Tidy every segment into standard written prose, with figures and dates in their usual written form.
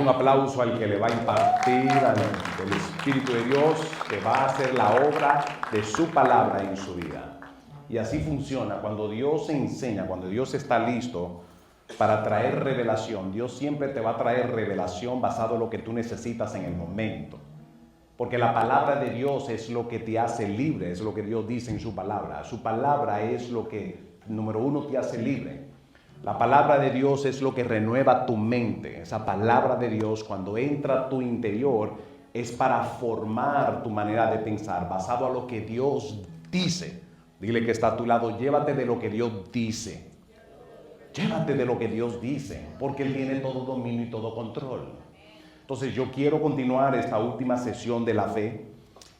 Un aplauso al que le va a impartir del Espíritu de Dios, que va a hacer la obra de su palabra en su vida. Y así funciona. Cuando Dios enseña, cuando Dios está listo para traer revelación, Dios siempre te va a traer revelación basado en lo que tú necesitas en el momento. Porque la palabra de Dios es lo que te hace libre, es lo que Dios dice en su palabra. Su palabra es lo que, número uno, te hace libre. La palabra de Dios es lo que renueva tu mente. Esa palabra de Dios, cuando entra a tu interior, es para formar tu manera de pensar, basado a lo que Dios dice. Dile que está a tu lado, llévate de lo que Dios dice. Llévate de lo que Dios dice, porque Él tiene todo dominio y todo control. Entonces yo quiero continuar esta última sesión de la fe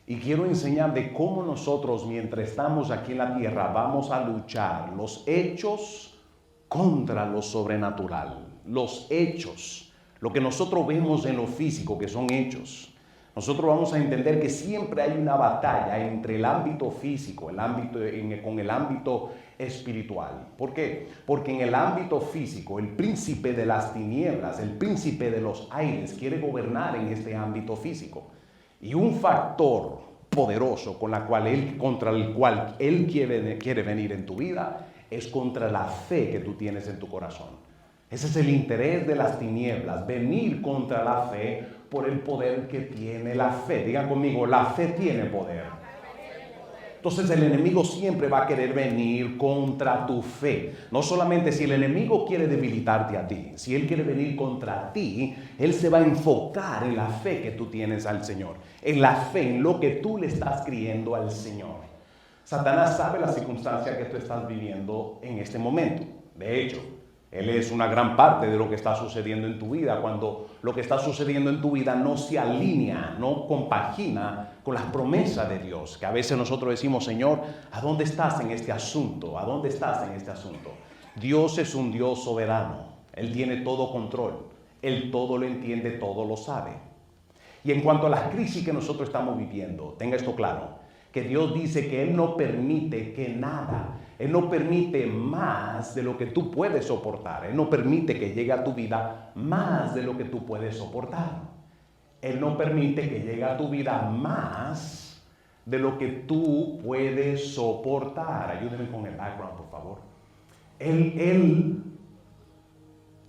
y quiero enseñar de cómo nosotros, mientras estamos aquí en la tierra, vamos a luchar los hechos contra lo sobrenatural. Los hechos, lo que nosotros vemos en lo físico, que son hechos. Nosotros vamos a entender que siempre hay una batalla entre el ámbito físico, con el ámbito espiritual. ¿Por qué? Porque en el ámbito físico, el príncipe de las tinieblas, el príncipe de los aires, quiere gobernar en este ámbito físico. Y un factor poderoso contra el cual él quiere venir en tu vida es contra la fe que tú tienes en tu corazón. Ese es el interés de las tinieblas, venir contra la fe por el poder que tiene la fe. Digan conmigo, la fe tiene poder. Entonces el enemigo siempre va a querer venir contra tu fe. No solamente si el enemigo quiere debilitarte a ti, si él quiere venir contra ti, él se va a enfocar en la fe que tú tienes al Señor, en la fe, en lo que tú le estás creyendo al Señor. Satanás sabe la circunstancia que tú estás viviendo en este momento. De hecho, él es una gran parte de lo que está sucediendo en tu vida, cuando lo que está sucediendo en tu vida no se alinea, no compagina con las promesas de Dios. Que a veces nosotros decimos, Señor, ¿a dónde estás en este asunto? ¿A dónde estás en este asunto? Dios es un Dios soberano. Él tiene todo control. Él todo lo entiende, todo lo sabe. Y en cuanto a las crisis que nosotros estamos viviendo, tenga esto claro, que Dios dice que Él no permite que nada, Él no permite más de lo que tú puedes soportar. Él no permite que llegue a tu vida más de lo que tú puedes soportar. Él no permite que llegue a tu vida más de lo que tú puedes soportar. Ayúdenme con el background, por favor.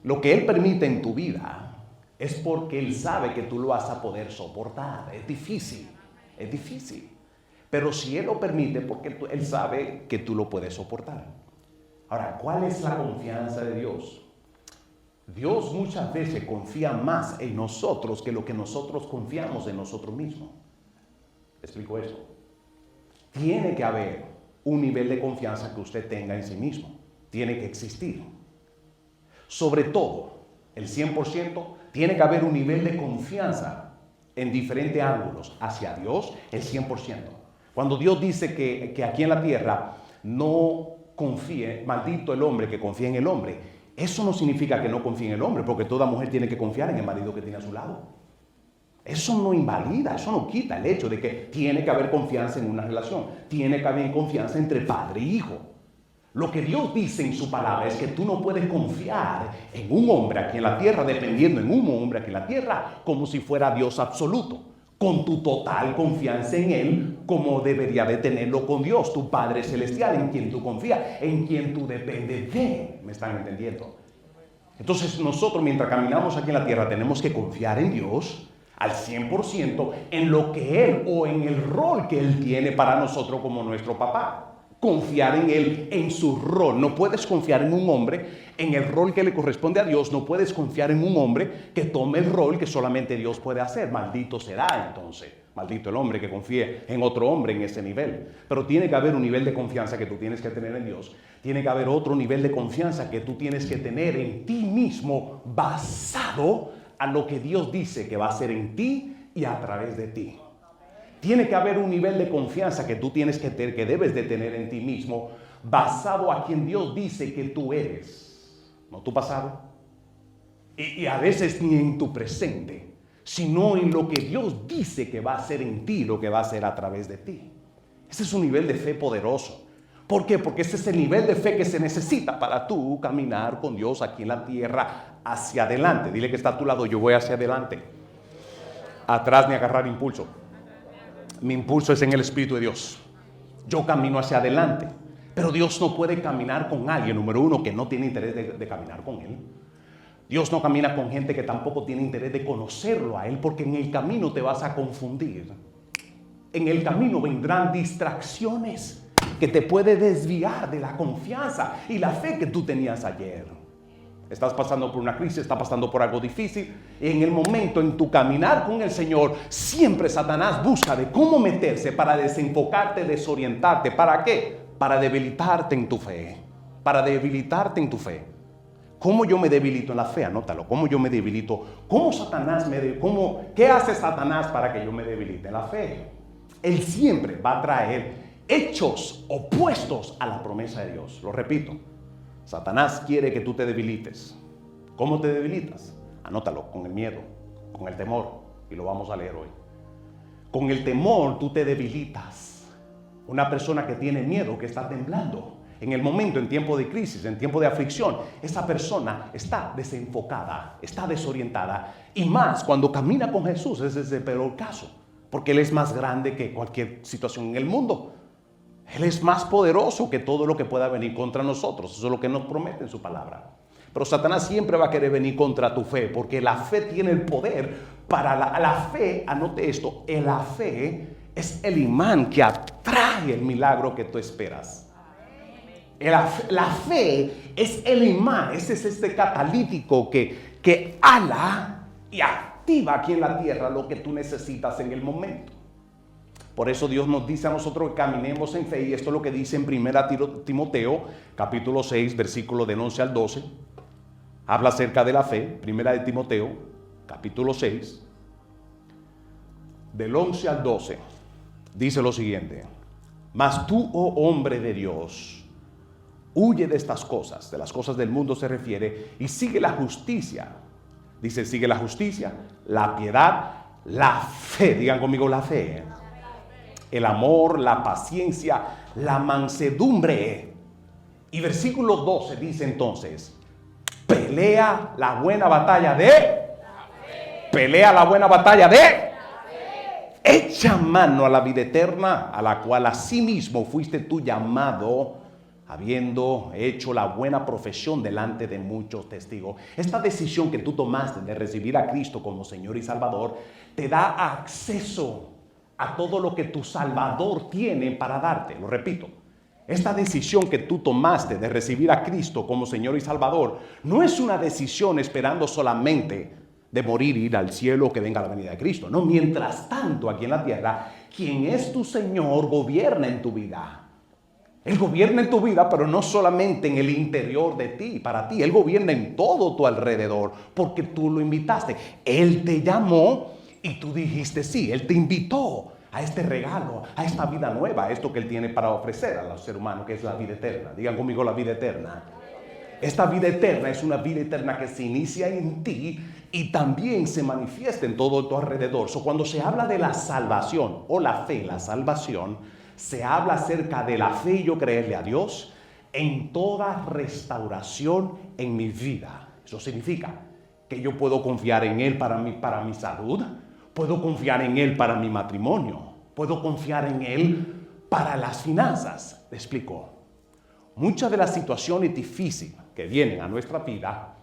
Lo que Él permite en tu vida es porque Él sabe que tú lo vas a poder soportar. Es difícil, es difícil. Pero si Él lo permite, porque Él sabe que tú lo puedes soportar. Ahora, ¿cuál es la confianza de Dios? Dios muchas veces confía más en nosotros que lo que nosotros confiamos en nosotros mismos. ¿Explico esto? Tiene que haber un nivel de confianza que usted tenga en sí mismo. Tiene que existir. Sobre todo, el 100%, tiene que haber un nivel de confianza en diferentes ángulos. Hacia Dios, el 100%. Cuando Dios dice que aquí en la tierra no confíe, maldito el hombre que confía en el hombre, eso no significa que no confíe en el hombre, porque toda mujer tiene que confiar en el marido que tiene a su lado. Eso no invalida, eso no quita el hecho de que tiene que haber confianza en una relación, tiene que haber confianza entre padre e hijo. Lo que Dios dice en su palabra es que tú no puedes confiar en un hombre aquí en la tierra, dependiendo en un hombre aquí en la tierra, como si fuera Dios absoluto, con tu total confianza en Él, como debería de tenerlo con Dios, tu Padre Celestial, en quien tú confías, en quien tú dependes de. ¿Me están entendiendo? Entonces nosotros, mientras caminamos aquí en la tierra, tenemos que confiar en Dios al 100% en lo que Él o en el rol que Él tiene para nosotros como nuestro papá. Confiar en Él, en su rol. No puedes confiar en un hombre, en el rol que le corresponde a Dios. No puedes confiar en un hombre que tome el rol que solamente Dios puede hacer. Maldito será entonces. Maldito el hombre que confíe en otro hombre en ese nivel. Pero tiene que haber un nivel de confianza que tú tienes que tener en Dios. Tiene que haber otro nivel de confianza que tú tienes que tener en ti mismo, basado a lo que Dios dice que va a hacer en ti y a través de ti. Tiene que haber un nivel de confianza que tú tienes que tener, que debes de tener en ti mismo, basado a quien Dios dice que tú eres. No tu pasado. Y a veces ni en tu presente, sino en lo que Dios dice que va a hacer en ti, lo que va a hacer a través de ti. Ese es un nivel de fe poderoso. ¿Por qué? Porque ese es el nivel de fe que se necesita para tú caminar con Dios aquí en la tierra hacia adelante. Dile que está a tu lado, yo voy hacia adelante. Atrás ni agarrar impulso. Mi impulso es en el Espíritu de Dios. Yo camino hacia adelante. Pero Dios no puede caminar con alguien, número uno, que no tiene interés de caminar con Él. Dios no camina con gente que tampoco tiene interés de conocerlo a Él, porque en el camino te vas a confundir. En el camino vendrán distracciones que te puede desviar de la confianza y la fe que tú tenías ayer. Estás pasando por una crisis, estás pasando por algo difícil. En el momento, en tu caminar con el Señor, siempre Satanás busca de cómo meterse para desenfocarte, desorientarte. ¿Para qué? Para debilitarte en tu fe. Para debilitarte en tu fe. ¿Cómo yo me debilito en la fe? Anótalo. ¿Cómo yo me debilito? ¿Qué hace Satanás para que yo me debilite en la fe? Él siempre va a traer hechos opuestos a la promesa de Dios. Lo repito. Satanás quiere que tú te debilites. ¿Cómo te debilitas? Anótalo, con el miedo, con el temor. Y lo vamos a leer hoy. Con el temor tú te debilitas. Una persona que tiene miedo, que está temblando, en el momento, en tiempo de crisis, en tiempo de aflicción, esa persona está desenfocada, está desorientada. Y más cuando camina con Jesús, ese es el peor caso. Porque Él es más grande que cualquier situación en el mundo. Él es más poderoso que todo lo que pueda venir contra nosotros. Eso es lo que nos promete en su palabra. Pero Satanás siempre va a querer venir contra tu fe, porque la fe tiene el poder para la fe. Anote esto, la fe es el imán que atrae el milagro que tú esperas. La fe es el imán, ese es este catalítico que ala y activa aquí en la tierra lo que tú necesitas en el momento. Por eso Dios nos dice a nosotros que caminemos en fe, y esto es lo que dice en 1 Timoteo, capítulo 6, versículo del 11 al 12. Habla acerca de la fe, 1 Timoteo, capítulo 6, del 11 al 12. Dice lo siguiente: mas tú, oh hombre de Dios, huye de estas cosas, de las cosas del mundo se refiere, y sigue la justicia. Dice, sigue la justicia, la piedad, la fe. Digan conmigo la fe. El amor, la paciencia, la mansedumbre. Y versículo 12 dice entonces, pelea la buena batalla de... Pelea la buena batalla de... Echa mano a la vida eterna, a la cual asimismo fuiste tú llamado, habiendo hecho la buena profesión delante de muchos testigos. Esta decisión que tú tomaste de recibir a Cristo como Señor y Salvador te da acceso a todo lo que tu Salvador tiene para darte. Lo repito, esta decisión que tú tomaste de recibir a Cristo como Señor y Salvador no es una decisión esperando solamente de morir y ir al cielo o que venga la venida de Cristo. No, mientras tanto aquí en la tierra, quien es tu Señor gobierna en tu vida. Él gobierna en tu vida, pero no solamente en el interior de ti, para ti. Él gobierna en todo tu alrededor, porque tú lo invitaste. Él te llamó y tú dijiste sí. Él te invitó a este regalo, a esta vida nueva, a esto que Él tiene para ofrecer a los seres humanos, que es la vida eterna. Digan conmigo la vida eterna. Esta vida eterna es una vida eterna que se inicia en ti y también se manifiesta en todo tu alrededor. Cuando se habla de la salvación o la fe, la salvación, se habla acerca de la fe y yo creerle a Dios en toda restauración en mi vida. Eso significa que yo puedo confiar en Él para mi salud, puedo confiar en Él para mi matrimonio, puedo confiar en Él para las finanzas. ¿Me explico? Muchas de las situaciones difíciles que vienen a nuestra vida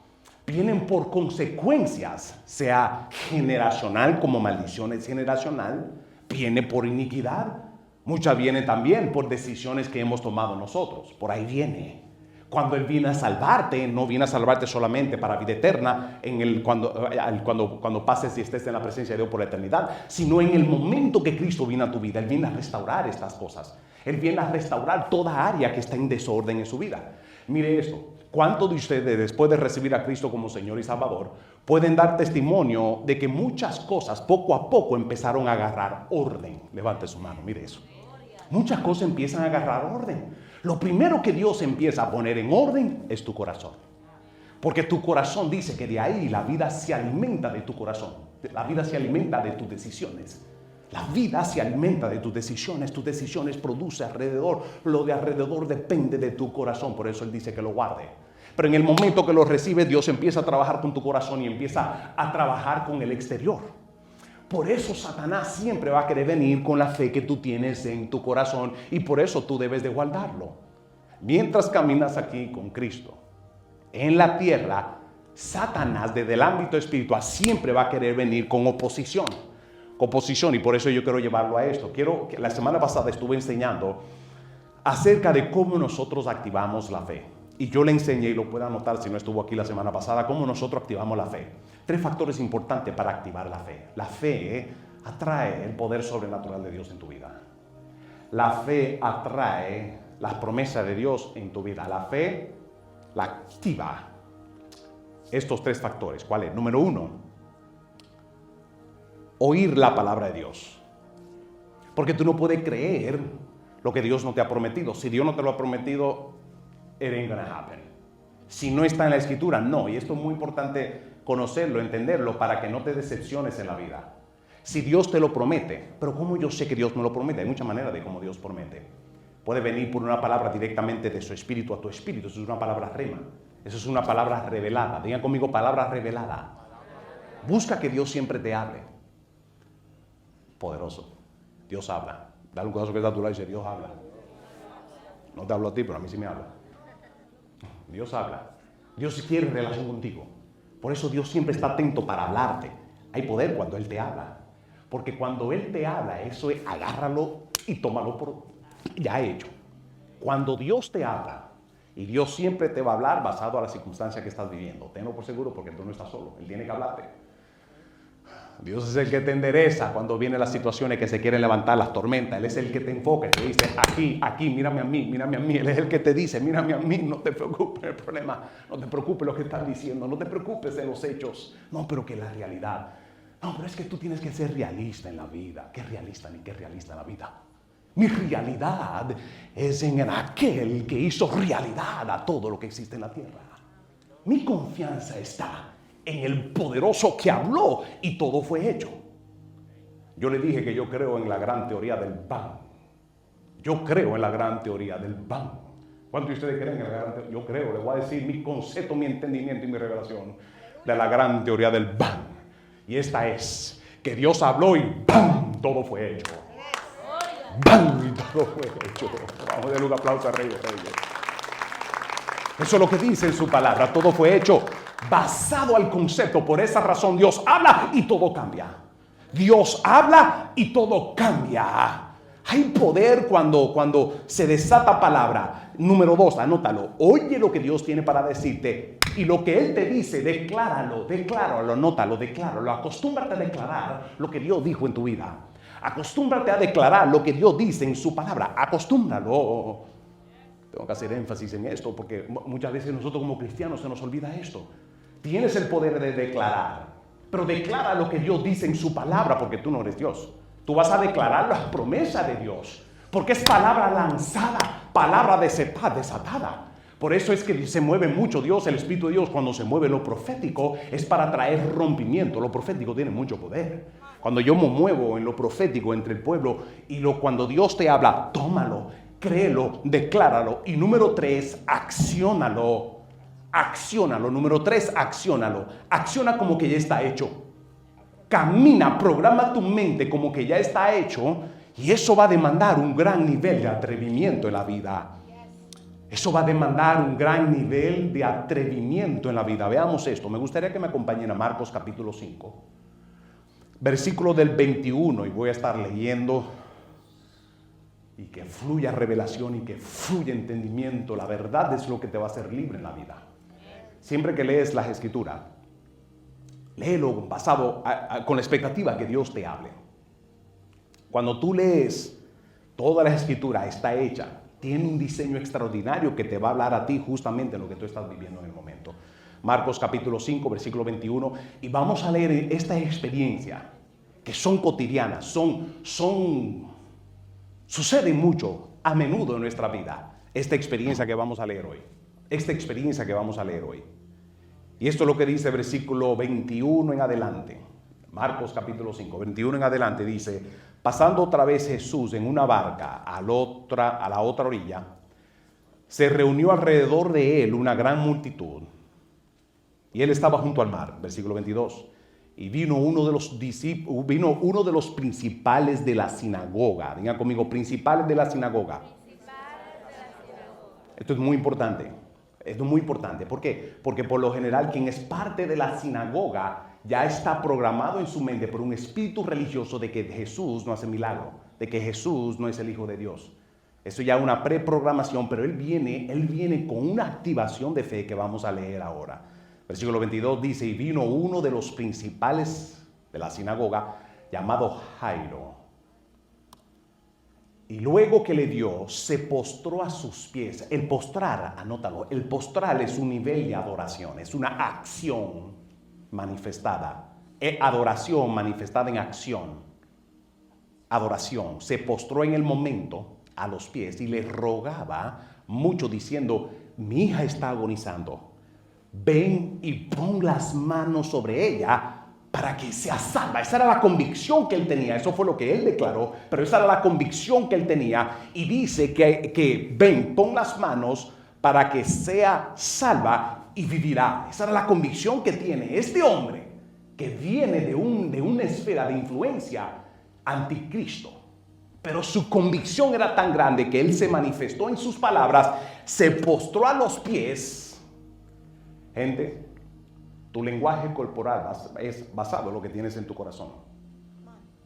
vienen por consecuencias, sea generacional como maldiciones generacional, viene por iniquidad. Muchas vienen también por decisiones que hemos tomado nosotros. Por ahí viene. Cuando Él viene a salvarte, no viene a salvarte solamente para vida eterna, cuando pases y estés en la presencia de Dios por la eternidad, sino en el momento que Cristo viene a tu vida. Él viene a restaurar estas cosas. Él viene a restaurar toda área que está en desorden en su vida. Mire esto. ¿Cuántos de ustedes, después de recibir a Cristo como Señor y Salvador, pueden dar testimonio de que muchas cosas poco a poco empezaron a agarrar orden? Levante su mano, mire eso. Muchas cosas empiezan a agarrar orden. Lo primero que Dios empieza a poner en orden es tu corazón. Porque tu corazón dice que de ahí la vida se alimenta de tu corazón. La vida se alimenta de tus decisiones. La vida se alimenta de tus decisiones producen alrededor. Lo de alrededor depende de tu corazón. Por eso Él dice que lo guarde. Pero en el momento que lo recibes, Dios empieza a trabajar con tu corazón y empieza a trabajar con el exterior. Por eso Satanás siempre va a querer venir con la fe que tú tienes en tu corazón, y por eso tú debes de guardarlo. Mientras caminas aquí con Cristo en la tierra, Satanás desde el ámbito espiritual siempre va a querer venir con oposición. Y por eso yo quiero llevarlo a esto. La semana pasada estuve enseñando acerca de cómo nosotros activamos la fe. Y yo le enseñé, y lo puede anotar si no estuvo aquí la semana pasada, cómo nosotros activamos la fe. 3 factores importantes para activar la fe. La fe atrae el poder sobrenatural de Dios en tu vida. La fe atrae las promesas de Dios en tu vida. La fe la activa estos 3 factores. ¿Cuál es? Número 1, oír la palabra de Dios. Porque tú no puedes creer lo que Dios no te ha prometido. Si Dios no te lo ha prometido, it ain't gonna happen. Si no está en la escritura, no. Y esto es muy importante conocerlo, entenderlo, para que no te decepciones en la vida. Si Dios te lo promete, pero ¿cómo yo sé que Dios me lo promete? Hay muchas maneras de cómo Dios promete. Puede venir por una palabra directamente de su espíritu a tu espíritu. Eso es una palabra rema. Eso es una palabra revelada. Digan conmigo, palabra revelada. Busca que Dios siempre te hable. Poderoso. Dios habla. Dale un codazo que está a tu lado y dice, Dios habla. No te hablo a ti, pero a mí sí me habla. Dios habla. Dios quiere relación contigo. Por eso Dios siempre está atento para hablarte. Hay poder cuando Él te habla. Porque cuando Él te habla, eso es agárralo y tómalo por ya hecho. Cuando Dios te habla, y Dios siempre te va a hablar basado a la circunstancia que estás viviendo. Tenlo por seguro porque tú no estás solo. Él tiene que hablarte. Dios es el que te endereza cuando vienen las situaciones que se quieren levantar, las tormentas. Él es el que te enfoca, te dice, aquí, mírame a mí. Él es el que te dice, mírame a mí, no te preocupes el problema, no te preocupes lo que estás diciendo, no te preocupes de los hechos. No, pero que la realidad. No, pero es que tú tienes que ser realista en la vida. ¿Qué realista ni qué realista en la vida? Mi realidad es en aquel que hizo realidad a todo lo que existe en la tierra. Mi confianza está en el poderoso que habló y todo fue hecho. Yo le dije que yo creo en la gran teoría del Bang. Yo creo en la gran teoría del Bang. ¿Cuántos de ustedes creen en la gran teoría? Yo creo, les voy a decir mi concepto, mi entendimiento y mi revelación de la gran teoría del Bang. Y esta es que Dios habló y ¡bam! Todo fue hecho. ¡Bam! Y todo fue hecho. Vamos a darle un aplauso a Rey de Reyes. Eso es lo que dice en su palabra. Todo fue hecho basado al concepto. Por esa razón Dios habla y todo cambia. Dios habla y todo cambia. Hay poder cuando se desata palabra. Número 2, anótalo. Oye lo que Dios tiene para decirte. Y lo que Él te dice, decláralo, anótalo, decláralo. Acostúmbrate a declarar lo que Dios dijo en tu vida. Acostúmbrate a declarar lo que Dios dice en su palabra. Acostúmbralo. Tengo que hacer énfasis en esto porque muchas veces nosotros como cristianos se nos olvida esto. Tienes el poder de declarar, pero declara lo que Dios dice en su palabra porque tú no eres Dios. Tú vas a declarar las promesas de Dios porque es palabra lanzada, palabra desatada. Por eso es que se mueve mucho Dios, el Espíritu de Dios. Cuando se mueve lo profético es para traer rompimiento. Lo profético tiene mucho poder. Cuando yo me muevo en lo profético entre el pueblo y cuando Dios te habla, tómalo, créelo, decláralo. Y número 3, acciónalo. Número 3, acciónalo. Acciona como que ya está hecho. Camina, programa tu mente como que ya está hecho. Y eso va a demandar un gran nivel de atrevimiento en la vida. Eso va a demandar un gran nivel de atrevimiento en la vida. Veamos esto. Me gustaría que me acompañen a Marcos capítulo 5. Versículo del 21. Y voy a estar leyendo. Y que fluya revelación y que fluya entendimiento. La verdad es lo que te va a hacer libre en la vida. Siempre que lees las escrituras, léelo basado con la expectativa que Dios te hable. Cuando tú lees toda la escritura está hecha, tiene un diseño extraordinario que te va a hablar a ti justamente en lo que tú estás viviendo en el momento. Marcos capítulo 5, versículo 21. Y vamos a leer esta experiencia que son cotidianas, suceden mucho a menudo en nuestra vida. Esta experiencia que vamos a leer hoy. Y esto es lo que dice versículo 21 en adelante. Marcos capítulo 5, 21 en adelante dice: pasando otra vez Jesús en una barca a la otra orilla, se reunió alrededor de él una gran multitud. Y él estaba junto al mar, versículo 22. Y vino uno de los principales de la sinagoga. Digan conmigo, principales de la sinagoga. Esto es muy importante. Esto es muy importante. ¿Por qué? Porque por lo general quien es parte de la sinagoga ya está programado en su mente por un espíritu religioso de que Jesús no hace milagro, de que Jesús no es el Hijo de Dios. Eso ya es una preprogramación, pero él viene con una activación de fe que vamos a leer ahora. Versículo 22 dice, y vino uno de los principales de la sinagoga, llamado Jairo. Y luego que le vio, se postró a sus pies. El postrar, anótalo, el postrar es un nivel de adoración, es una acción manifestada. Adoración manifestada en acción. Adoración. Se postró en el momento a los pies y le rogaba mucho diciendo, mi hija está agonizando. Ven y pon las manos sobre ella para que sea salva. Esa era la convicción que él tenía. Eso fue lo que él declaró, pero esa era la convicción que él tenía. Y dice que ven, pon las manos para que sea salva y vivirá. Esa era la convicción que tiene este hombre que viene de una esfera de influencia anticristo. Pero su convicción era tan grande que él se manifestó en sus palabras, se postró a los pies. Gente, tu lenguaje corporal es basado en lo que tienes en tu corazón.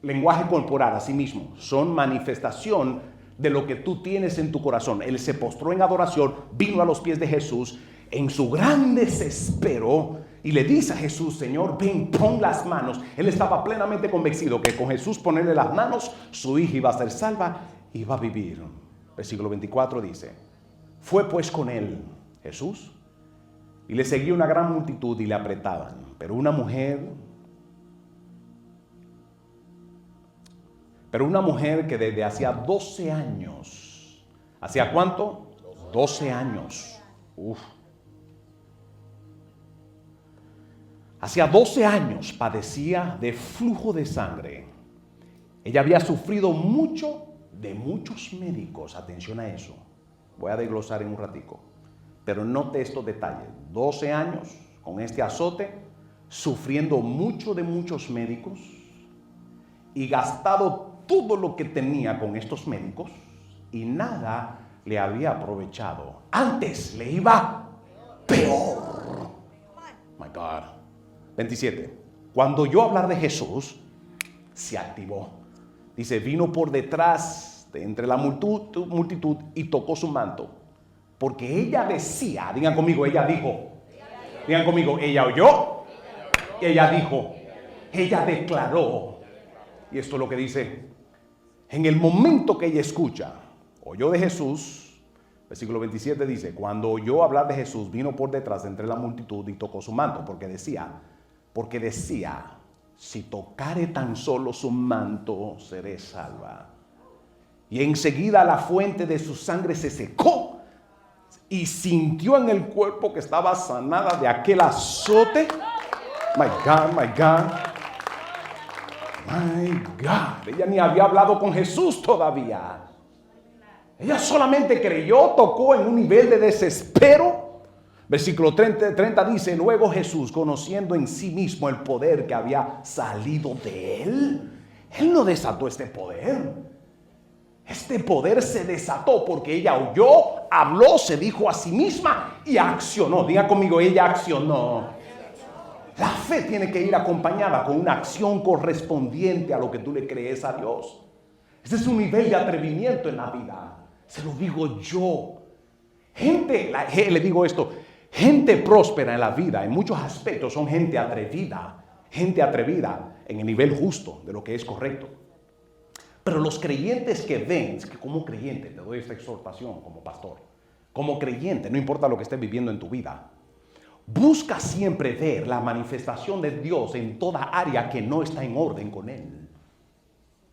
Lenguaje corporal, así mismo, son manifestación de lo que tú tienes en tu corazón. Él se postró en adoración, vino a los pies de Jesús en su gran desespero y le dice a Jesús, Señor, ven, pon las manos. Él estaba plenamente convencido que con Jesús ponerle las manos, su hija iba a ser salva y iba a vivir. Versículo 24 dice, fue pues con él Jesús y le seguía una gran multitud y le apretaban. Pero una mujer que desde hacía 12 años, ¿hacía cuánto? 12 años. Hacía 12 años padecía de flujo de sangre. Ella había sufrido mucho de muchos médicos. Atención a eso. Voy a desglosar en un ratico. Pero note estos detalles. 12 años con este azote, sufriendo mucho de muchos médicos y gastado todo lo que tenía con estos médicos y nada le había aprovechado. Antes le iba peor. My God. 27. Cuando oyó hablar de Jesús, se activó. Dice, vino por detrás de entre la multitud y tocó su manto. Porque ella decía, digan conmigo, ella dijo. Digan conmigo, ella oyó, ella dijo, ella declaró. Y esto es lo que dice. En el momento que ella escucha, oyó de Jesús, versículo 27 dice, cuando oyó hablar de Jesús, vino por detrás entre la multitud y tocó su manto, porque decía, si tocare tan solo su manto, seré salva. Y enseguida la fuente de su sangre se secó y sintió en el cuerpo que estaba sanada de aquel azote. My God, my God. My God. Ella ni había hablado con Jesús todavía. Ella solamente creyó, tocó en un nivel de desespero. Versículo 30 dice, luego Jesús, conociendo en sí mismo el poder que había salido de él no desató este poder. Este poder se desató porque ella oyó, habló, se dijo a sí misma y accionó. Diga conmigo, ella accionó. La fe tiene que ir acompañada con una acción correspondiente a lo que tú le crees a Dios. Ese es un nivel de atrevimiento en la vida. Se lo digo yo. Le digo esto, gente próspera en la vida, en muchos aspectos, son gente atrevida en el nivel justo de lo que es correcto. Pero los creyentes que ven, es que como creyente, te doy esta exhortación como pastor, como creyente, no importa lo que estés viviendo en tu vida, busca siempre ver la manifestación de Dios en toda área que no está en orden con Él.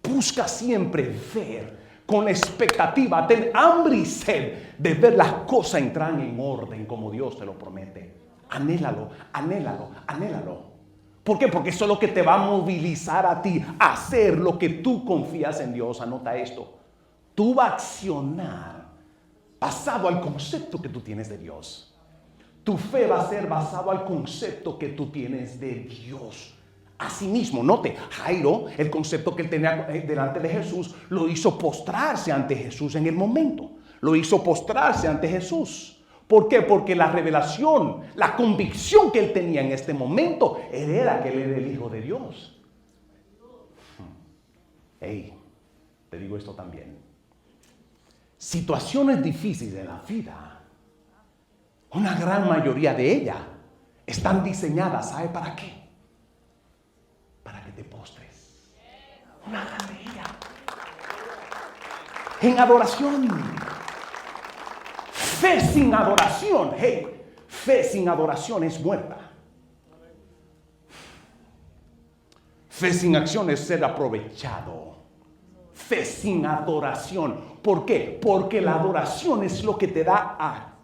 Busca siempre ver con expectativa, ten hambre y sed de ver las cosas entrar en orden como Dios te lo promete. Anhélalo, anhélalo, anhélalo. ¿Por qué? Porque eso es lo que te va a movilizar a ti a hacer lo que tú confías en Dios. Anota esto. Tú vas a accionar basado al concepto que tú tienes de Dios. Tu fe va a ser basado al concepto que tú tienes de Dios. Asimismo, note, Jairo, el concepto que él tenía delante de Jesús, lo hizo postrarse ante Jesús en el momento. Lo hizo postrarse ante Jesús. ¿Por qué? Porque la revelación, la convicción que él tenía en este momento, era que él era el Hijo de Dios. Hey, te digo esto también. Situaciones difíciles de la vida, una gran mayoría de ellas están diseñadas, ¿sabe para qué? Para que te postres. Una gran de ellas. En adoración. Fe sin adoración, hey, fe sin adoración es muerta. Fe sin acción es ser aprovechado. Fe sin adoración. ¿Por qué? Porque la adoración es lo que te da a...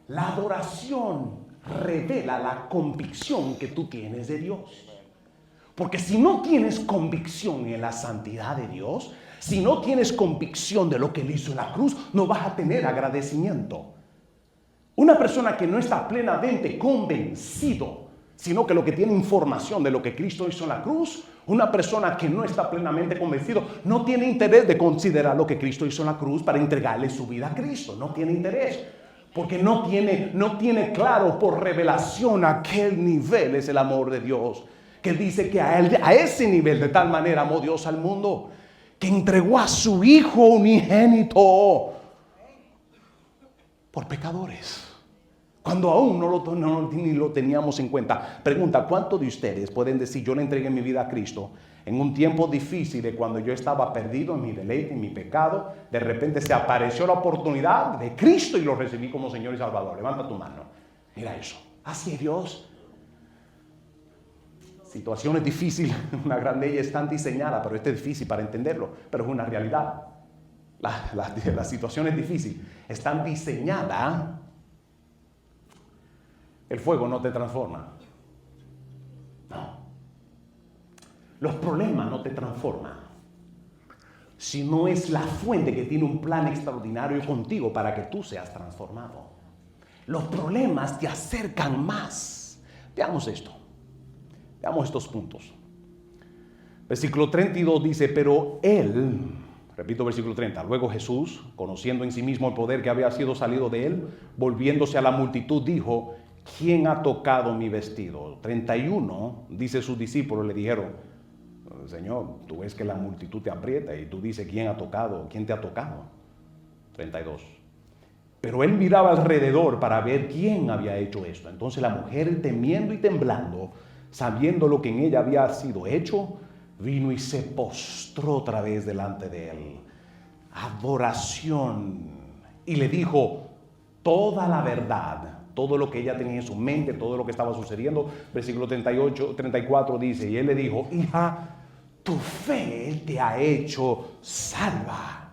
La adoración revela la convicción que tú tienes de Dios. Porque si no tienes convicción en la santidad de Dios, si no tienes convicción de lo que Él hizo en la cruz, no vas a tener agradecimiento. Una persona que no está plenamente convencido, sino que lo que tiene información de lo que Cristo hizo en la cruz, una persona que no está plenamente convencido, no tiene interés de considerar lo que Cristo hizo en la cruz para entregarle su vida a Cristo. No tiene interés. Porque no tiene claro por revelación a qué nivel es el amor de Dios. Que dice que a ese nivel de tal manera amó Dios al mundo, que entregó a su Hijo unigénito por pecadores. Cuando aún ni lo teníamos en cuenta. Pregunta, ¿cuántos de ustedes pueden decir, yo le entregué mi vida a Cristo en un tiempo difícil de cuando yo estaba perdido en mi deleite, en mi pecado? De repente se apareció la oportunidad de Cristo y lo recibí como Señor y Salvador. Levanta tu mano. Mira eso. Así es Dios. Situaciones difíciles, una gran ley están diseñadas, pero esto es difícil para entenderlo, pero es una realidad. Las situaciones difíciles están diseñadas. El fuego no te transforma. No. Los problemas no te transforman. Si no es la fuente que tiene un plan extraordinario contigo para que tú seas transformado. Los problemas te acercan más. Veamos esto. Veamos estos puntos. Versículo 32 dice, pero él, repito versículo 30, luego Jesús, conociendo en sí mismo el poder que había sido salido de él, volviéndose a la multitud, dijo, ¿quién ha tocado mi vestido? 31, dice sus discípulos, le dijeron, Señor, tú ves que la multitud te aprieta y tú dices, ¿quién ha tocado? ¿Quién te ha tocado? 32. Pero él miraba alrededor para ver quién había hecho esto. Entonces la mujer, temiendo y temblando, sabiendo lo que en ella había sido hecho, vino y se postró otra vez delante de él. Adoración. Y le dijo toda la verdad, todo lo que ella tenía en su mente, todo lo que estaba sucediendo. Versículo 34 dice, y él le dijo, hija, tu fe te ha hecho salva.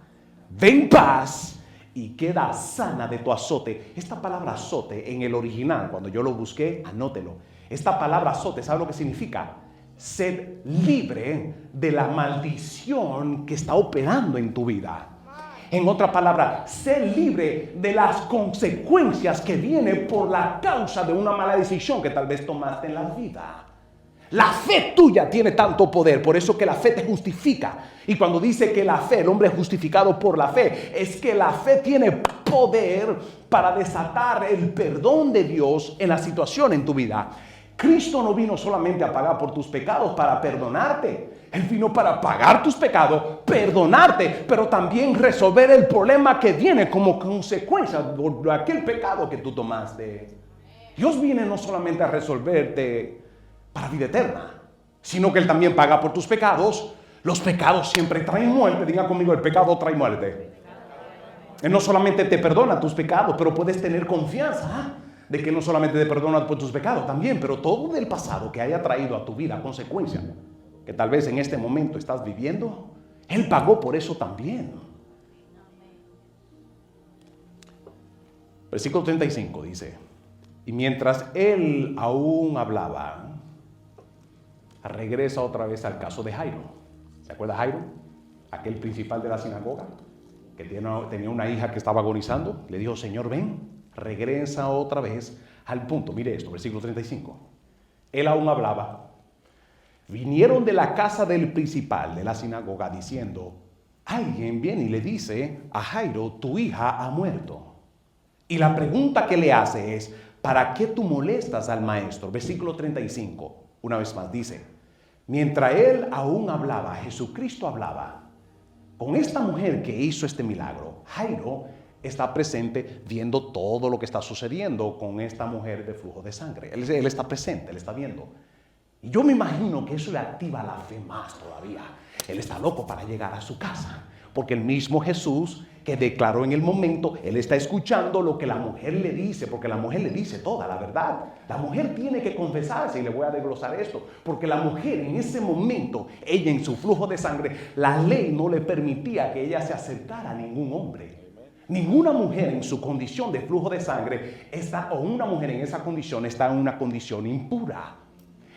Ve en paz y queda sana de tu azote. Esta palabra azote en el original, cuando yo lo busqué, anótelo. Esta palabra azote, ¿sabe lo que significa? Ser libre de la maldición que está operando en tu vida. En otra palabra, ser libre de las consecuencias que vienen por la causa de una mala decisión que tal vez tomaste en la vida. La fe tuya tiene tanto poder, por eso que la fe te justifica. Y cuando dice que la fe, el hombre es justificado por la fe, es que la fe tiene poder para desatar el perdón de Dios en la situación en tu vida. Cristo no vino solamente a pagar por tus pecados, para perdonarte. Él vino para pagar tus pecados, perdonarte, pero también resolver el problema que viene como consecuencia de aquel pecado que tú tomaste. Dios viene no solamente a resolverte para vida eterna, sino que Él también paga por tus pecados. Los pecados siempre traen muerte. Diga conmigo, el pecado trae muerte. Él no solamente te perdona tus pecados, pero puedes tener confianza de que no solamente te perdona por tus pecados también, pero todo del pasado que haya traído a tu vida consecuencia, que tal vez en este momento estás viviendo, Él pagó por eso también. Versículo 35 dice, y mientras él aún hablaba, regresa otra vez al caso de Jairo. ¿Se acuerda Jairo? Aquel principal de la sinagoga, que tenía una hija que estaba agonizando, le dijo, Señor, ven, regresa otra vez al punto. Mire esto, versículo 35. Él aún hablaba. Vinieron de la casa del principal de la sinagoga diciendo, alguien viene y le dice a Jairo, tu hija ha muerto. Y la pregunta que le hace es, ¿para qué tú molestas al maestro? Versículo 35, una vez más dice, mientras él aún hablaba, Jesucristo hablaba, con esta mujer que hizo este milagro, Jairo está presente viendo todo lo que está sucediendo con esta mujer de flujo de sangre. Él está presente, él está viendo. Y yo me imagino que eso le activa la fe más todavía. Él está loco para llegar a su casa, porque el mismo Jesús que declaró en el momento, él está escuchando lo que la mujer le dice, porque la mujer le dice toda la verdad. La mujer tiene que confesarse, y le voy a desglosar esto, porque la mujer en ese momento, ella en su flujo de sangre, la ley no le permitía que ella se acercara a ningún hombre. Ninguna mujer en su condición de flujo de sangre o una mujer en esa condición está en una condición impura.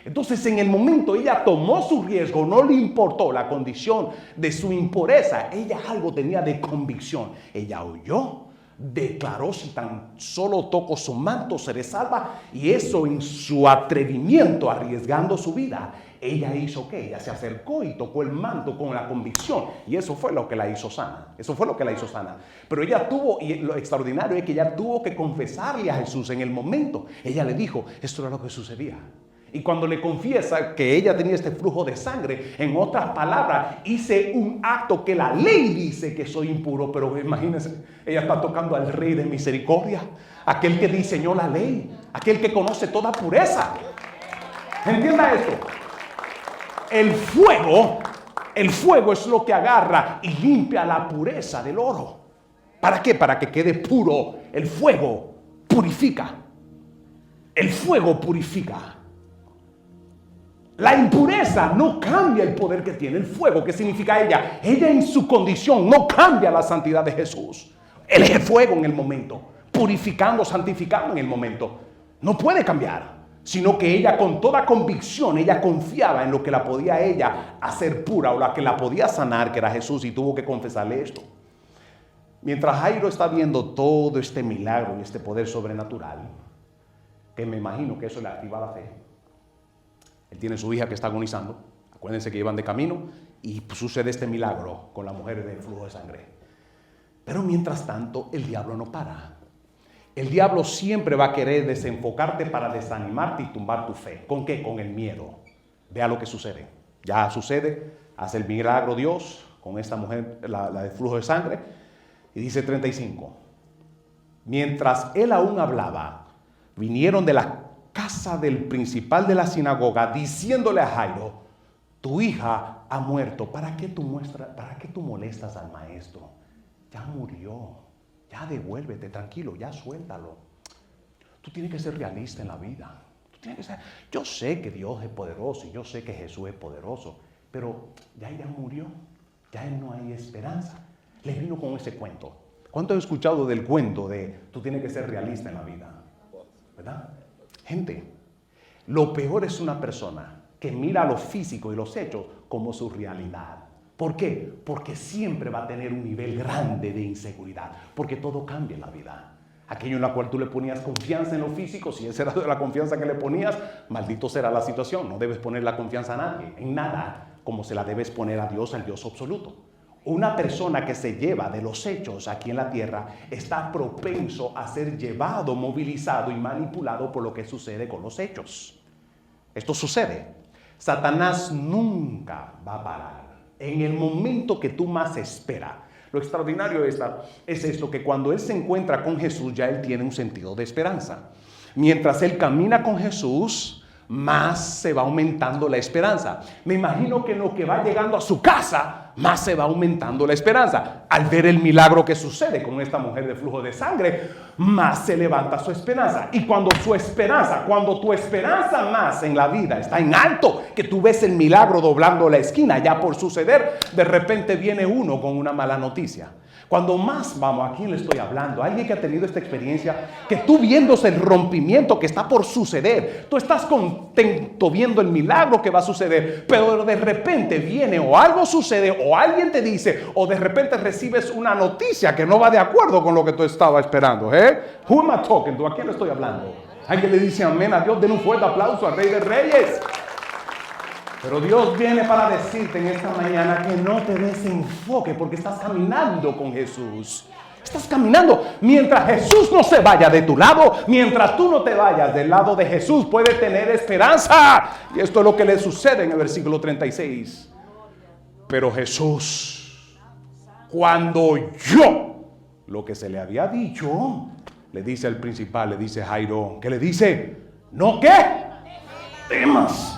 Entonces, en el momento ella tomó su riesgo, no le importó la condición de su impureza. Ella algo tenía de convicción. Ella oyó, declaró, si tan solo toco su manto seré salva. Y eso en su atrevimiento, arriesgando su vida, ella hizo ¿qué? Ella se acercó y tocó el manto con la convicción. Y eso fue lo que la hizo sana. Eso fue lo que la hizo sana. Pero ella tuvo, y lo extraordinario es que ella tuvo que confesarle a Jesús en el momento. Ella le dijo, esto era lo que sucedía. Y cuando le confiesa que ella tenía este flujo de sangre, en otras palabras, hice un acto que la ley dice que soy impuro. Pero imagínense, ella está tocando al Rey de misericordia, aquel que diseñó la ley, aquel que conoce toda pureza. Entienda esto. El fuego es lo que agarra y limpia la pureza del oro. ¿Para qué? Para que quede puro. El fuego purifica. El fuego purifica. La impureza no cambia el poder que tiene el fuego. ¿Qué significa ella? Ella en su condición no cambia la santidad de Jesús. Él es el fuego en el momento, purificando, santificando en el momento. No puede cambiar, sino que ella con toda convicción, ella confiaba en lo que la podía ella hacer pura o la que la podía sanar, que era Jesús, y tuvo que confesarle esto. Mientras Jairo está viendo todo este milagro y este poder sobrenatural, que me imagino que eso le activa la fe. Él tiene su hija que está agonizando. Acuérdense que iban de camino y sucede este milagro con la mujer de flujo de sangre. Pero mientras tanto, el diablo no para. El diablo siempre va a querer desenfocarte para desanimarte y tumbar tu fe. ¿Con qué? Con el miedo. Vea lo que sucede. Ya sucede. Hace el milagro Dios con esta mujer, la de flujo de sangre. Y dice 35. Mientras él aún hablaba, vinieron de la casa del principal de la sinagoga diciéndole a Jairo, tu hija ha muerto. ¿Para qué tú molestas al maestro? Ya murió. Ya devuélvete, tranquilo, ya suéltalo. Tú tienes que ser realista en la vida. Yo sé que Dios es poderoso y yo sé que Jesús es poderoso, pero ya ella murió. Ya no hay esperanza. Le vino con ese cuento. ¿Cuánto he escuchado del cuento de tú tienes que ser realista en la vida? ¿Verdad? Gente, lo peor es una persona que mira lo físico y los hechos como su realidad. ¿Por qué? Porque siempre va a tener un nivel grande de inseguridad, porque todo cambia en la vida. Aquello en la cual tú le ponías confianza en lo físico, si esa era la confianza que le ponías, maldito será la situación. No debes poner la confianza a nadie, en nada, como se la debes poner a Dios, al Dios absoluto. Una persona que se lleva de los hechos aquí en la tierra está propenso a ser llevado, movilizado y manipulado por lo que sucede con los hechos. Esto sucede. Satanás nunca va a parar. En el momento que tú más esperas. Lo extraordinario es esto, que cuando él se encuentra con Jesús, ya él tiene un sentido de esperanza. Mientras él camina con Jesús, más se va aumentando la esperanza. Me imagino que en lo que va llegando a su casa, más se va aumentando la esperanza. Al ver el milagro que sucede con esta mujer de flujo de sangre, más se levanta su esperanza. Y cuando tu esperanza más en la vida está en alto, que tú ves el milagro doblando la esquina, ya por suceder, de repente viene uno con una mala noticia. Cuando más, vamos, ¿a quién le estoy hablando? Alguien que ha tenido esta experiencia, que tú viéndose el rompimiento que está por suceder, tú estás contento viendo el milagro que va a suceder, pero de repente viene o algo sucede o alguien te dice, o de repente recibes una noticia que no va de acuerdo con lo que tú estabas esperando. Who am I talking to? ¿A quién le estoy hablando? Alguien le dice amén a Dios, den un fuerte aplauso al Rey de Reyes. Pero Dios viene para decirte en esta mañana que no te desenfoque porque estás caminando con Jesús. Estás caminando. Mientras Jesús no se vaya de tu lado, mientras tú no te vayas del lado de Jesús, puedes tener esperanza. Y esto es lo que le sucede en el versículo 36. Pero Jesús, cuando oyó lo que se le había dicho, le dice al principal, le dice Jairo, ¿qué le dice? ¿No qué? Temas.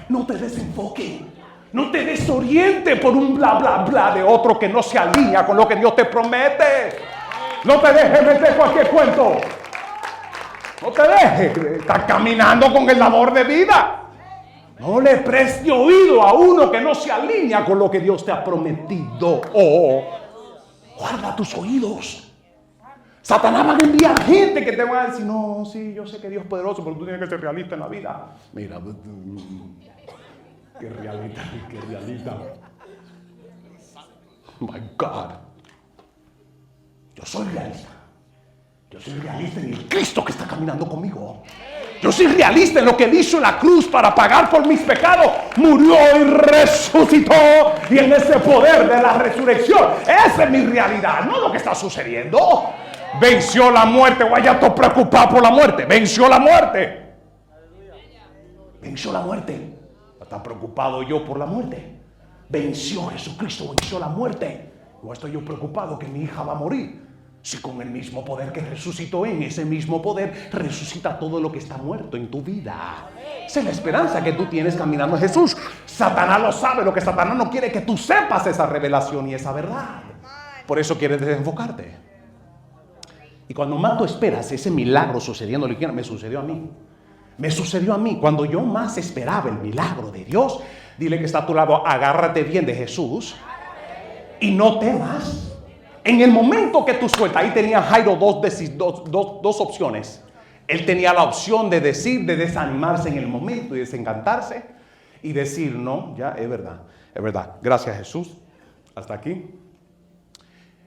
No te desenfoque, no te desoriente por un bla bla bla de otro que no se alinea con lo que Dios te promete. No te dejes meter cualquier cuento. No te dejes estar caminando con el dador de vida. No le preste oído a uno que no se alinea con lo que Dios te ha prometido. Guarda tus oídos. Satanás va a enviar gente que te va a decir, no, sí, yo sé que Dios es poderoso, pero tú tienes que ser realista en la vida. Mira, qué realista, qué realista. My God. Yo soy realista. Yo soy realista en el Cristo que está caminando conmigo. Yo soy realista en lo que Él hizo en la cruz para pagar por mis pecados. Murió y resucitó. Y en ese poder de la resurrección, esa es mi realidad, no lo que está sucediendo. Venció la muerte. Vaya todo preocupado por la muerte. Venció la muerte. Venció la muerte. ¿Está preocupado yo por la muerte? Venció Jesucristo, venció la muerte. No estoy yo preocupado que mi hija va a morir. Si con el mismo poder que resucitó en ese mismo poder resucita todo lo que está muerto en tu vida. Esa es la esperanza que tú tienes caminando en Jesús. Satanás lo sabe. Lo que Satanás no quiere es que tú sepas esa revelación y esa verdad. Por eso quiere desenfocarte. Y cuando más tú esperas ese milagro sucediendo, me sucedió a mí. Me sucedió a mí cuando yo más esperaba el milagro de Dios. Dile que está a tu lado, agárrate bien de Jesús y no temas. En el momento que tú sueltas, ahí tenía Jairo dos opciones. Él tenía la opción de decir, de desanimarse en el momento y desencantarse y decir, no, ya es verdad, gracias Jesús, hasta aquí.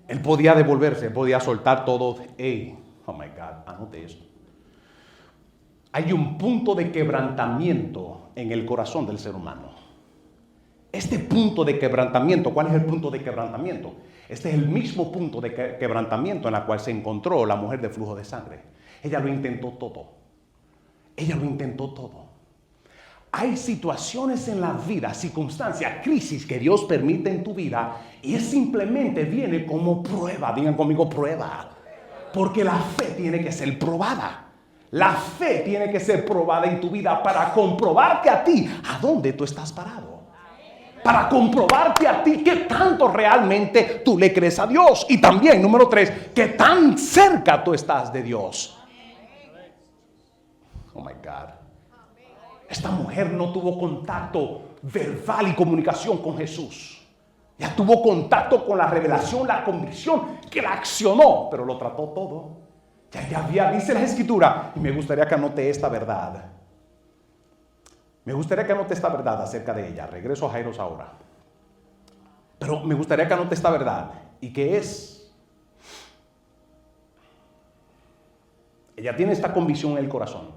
Él podía devolverse, podía soltar todo. Hey, oh my God, anote esto. Hay un punto de quebrantamiento en el corazón del ser humano. Este punto de quebrantamiento, ¿cuál es el punto de quebrantamiento? Este es el mismo punto de quebrantamiento en el cual se encontró la mujer de flujo de sangre. Ella lo intentó todo. Ella lo intentó todo. Hay situaciones en la vida, circunstancias, crisis que Dios permite en tu vida y es simplemente viene como prueba. Digan conmigo prueba. Porque la fe tiene que ser probada. La fe tiene que ser probada en tu vida para comprobarte a ti a dónde tú estás parado. Para comprobarte a ti qué tanto realmente tú le crees a Dios. Y también, número 3, qué tan cerca tú estás de Dios. Oh my God. Esta mujer no tuvo contacto verbal y comunicación con Jesús. Ya tuvo contacto con la revelación, la convicción que la accionó, pero lo trató todo. Ya había, dice la Escritura, y me gustaría que anote esta verdad. Me gustaría que anote esta verdad acerca de ella. Regreso a Jairo ahora. Pero me gustaría que anote esta verdad. ¿Y qué es? Ella tiene esta convicción en el corazón.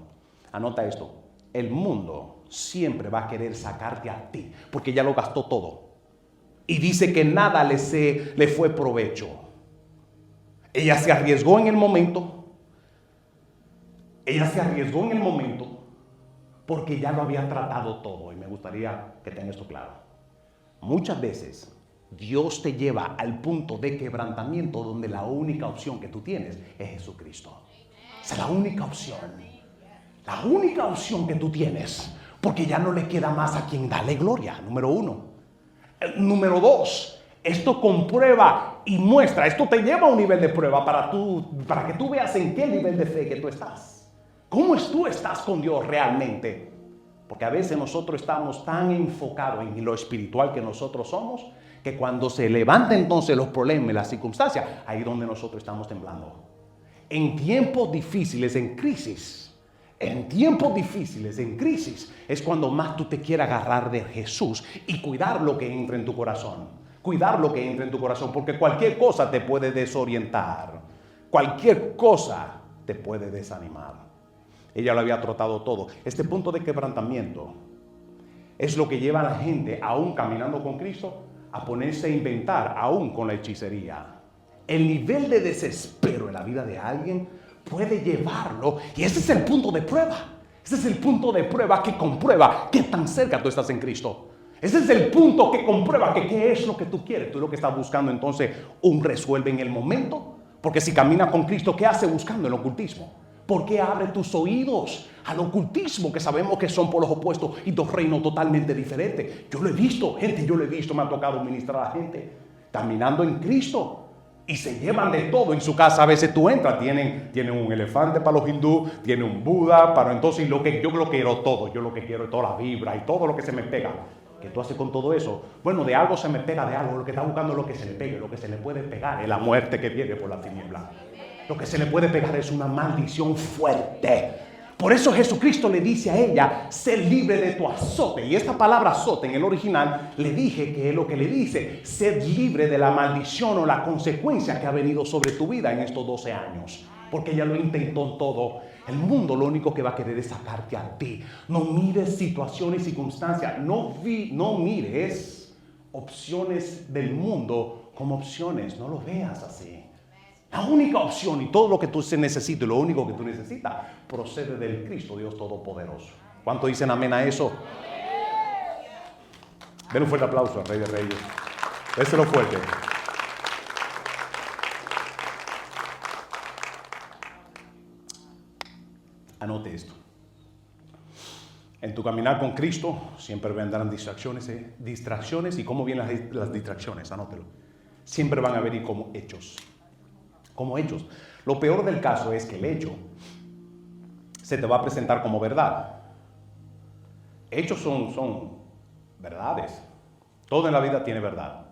Anota esto. El mundo siempre va a querer sacarte a ti, porque ya lo gastó todo. Y dice que nada le fue provecho. Ella se arriesgó en el momento. Ella se arriesgó en el momento porque ya lo había tratado todo. Y me gustaría que tengan esto claro. Muchas veces Dios te lleva al punto de quebrantamiento donde la única opción que tú tienes es Jesucristo. Esa es la única opción. La única opción que tú tienes. Porque ya no le queda más a quien darle gloria. Número 1. Número 2. Esto comprueba y muestra. Esto te lleva a un nivel de prueba para que tú veas en qué nivel de fe que tú estás. ¿Cómo tú estás con Dios realmente? Porque a veces nosotros estamos tan enfocados en lo espiritual que nosotros somos, que cuando se levantan entonces los problemas, las circunstancias, ahí es donde nosotros estamos temblando. En tiempos difíciles, en crisis, es cuando más tú te quieres agarrar de Jesús y cuidar lo que entra en tu corazón. Cuidar lo que entra en tu corazón, porque cualquier cosa te puede desorientar. Cualquier cosa te puede desanimar. Ella lo había tratado todo. Este punto de quebrantamiento es lo que lleva a la gente, aún caminando con Cristo, a ponerse a inventar, aún con la hechicería. El nivel de desespero en la vida de alguien puede llevarlo, y ese es el punto de prueba. Ese es el punto de prueba que comprueba qué tan cerca tú estás en Cristo. Ese es el punto que comprueba que qué es lo que tú quieres. Tú lo que estás buscando entonces un resuelve en el momento. Porque si caminas con Cristo, ¿qué hace buscando el ocultismo? ¿Por qué abre tus oídos al ocultismo, que sabemos que son por los opuestos y dos reinos totalmente diferentes? Yo lo he visto, gente, me ha tocado ministrar a gente caminando en Cristo y se llevan de todo en su casa. A veces tú entras, tienen un elefante para los hindú, tienen un Buda, para entonces yo lo quiero todo, yo lo que quiero es toda la vibra y todo lo que se me pega. ¿Qué tú haces con todo eso? Bueno, de algo se me pega, de algo. Lo que está buscando es lo que se le pegue. Lo que se le puede pegar es la muerte que viene por la tiniebla. Lo que se le puede pegar es una maldición fuerte. Por eso Jesucristo le dice a ella, sé libre de tu azote. Y esta palabra azote en el original le dije que es lo que le dice, sé libre de la maldición o la consecuencia que ha venido sobre tu vida en estos 12 años. Porque ella lo intentó todo. El mundo lo único que va a querer es sacarte a ti. No mires situaciones y circunstancias. No mires opciones del mundo como opciones. No lo veas así. La única opción y todo lo que tú necesitas, lo único que tú necesitas, procede del Cristo Dios Todopoderoso. ¿Cuánto dicen amén a eso? Den un fuerte aplauso al Rey de Reyes. Déselo fuerte. Anote esto. En tu caminar con Cristo siempre vendrán distracciones. ¿Y cómo vienen las distracciones? Anótelo. Siempre van a venir como hechos. Como hechos. Lo peor del caso es que el hecho se te va a presentar como verdad. Hechos son verdades. Todo en la vida tiene verdad.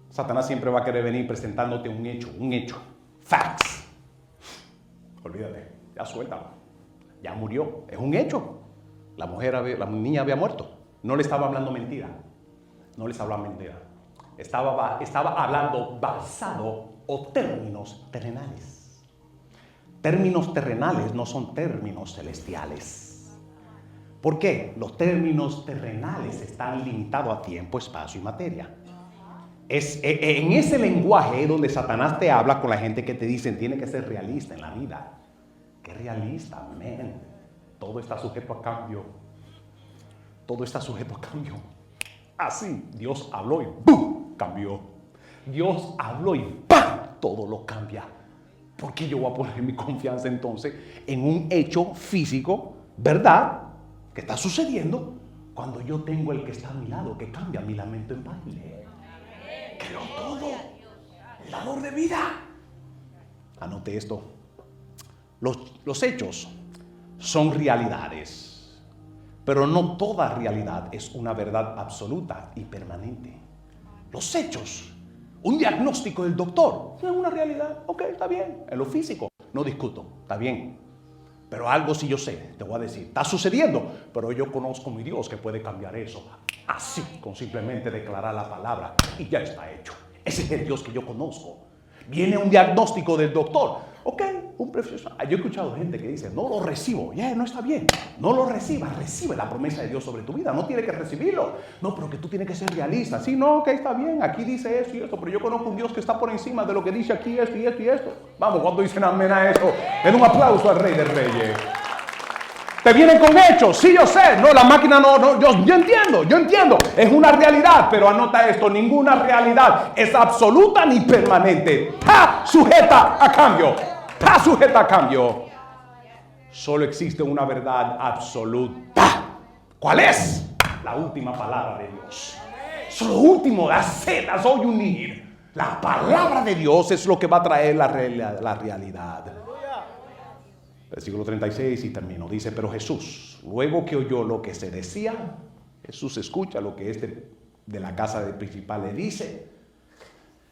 Satanás siempre va a querer venir presentándote un hecho. Facts. Olvídate, ya suéltalo. Ya murió. Es un hecho. La niña había muerto. No le estaba hablando mentira. Estaba hablando basado o términos terrenales. Términos terrenales no son términos celestiales. ¿Por qué? Los términos terrenales están limitados a tiempo, espacio y materia. En ese lenguaje es donde Satanás te habla con la gente que te dicen tiene que ser realista en la vida. ¿Qué realista? Amén. Todo está sujeto a cambio. Todo está sujeto a cambio. Así, Dios habló y ¡bum! Cambió. Dios habló y ¡pam! Todo lo cambia. ¿Por qué yo voy a poner mi confianza entonces en un hecho físico, verdad, que está sucediendo, cuando yo tengo el que está a mi lado, que cambia mi lamento en baile? Creo todo. El dador de vida. Anote esto. Los hechos son realidades, pero no toda realidad es una verdad absoluta y permanente. Los hechos, un diagnóstico del doctor, es una realidad, ok, está bien. En lo físico, no discuto, está bien. Pero algo sí yo sé, te voy a decir, está sucediendo, pero yo conozco a mi Dios que puede cambiar eso. Así, con simplemente declarar la palabra y ya está hecho. Ese es el Dios que yo conozco. Viene un diagnóstico del doctor, ok, un precioso. Yo he escuchado gente que dice, no lo recibo, no está bien. No lo recibas, recibe la promesa de Dios sobre tu vida, no tienes que recibirlo. No, pero que tú tienes que ser realista. Sí, no, ok, está bien, aquí dice esto y esto, pero yo conozco un Dios que está por encima de lo que dice aquí, esto y esto y esto. Vamos, cuando dicen amén a eso, den un aplauso al Rey de Reyes. Te vienen con hechos, sí, yo sé. No, la máquina no, yo entiendo. Es una realidad, pero anota esto, ninguna realidad es absoluta ni permanente. Está sujeta a cambio. Solo existe una verdad absoluta. ¿Cuál es? La última palabra de Dios. Eso es lo último, that's all you need. La palabra de Dios es lo que va a traer la realidad. Versículo 36 y termino. Dice, pero Jesús, luego que oyó lo que se decía, Jesús escucha lo que de la casa del principal le dice.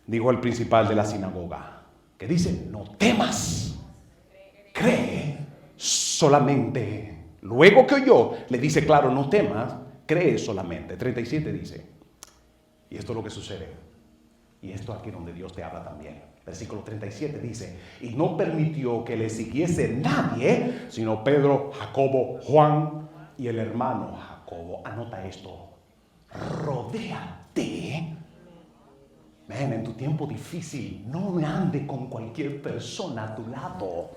Dijo al principal de la sinagoga, que dice, no temas, cree solamente. Luego que oyó, le dice claro, no temas, cree solamente. 37 dice, y esto es lo que sucede. Y esto aquí donde Dios te habla también. Versículo 37 dice, y no permitió que le siguiese nadie, sino Pedro, Jacobo, Juan y el hermano Jacobo. Anota esto, rodéate. Ven, en tu tiempo difícil, no ande con cualquier persona a tu lado.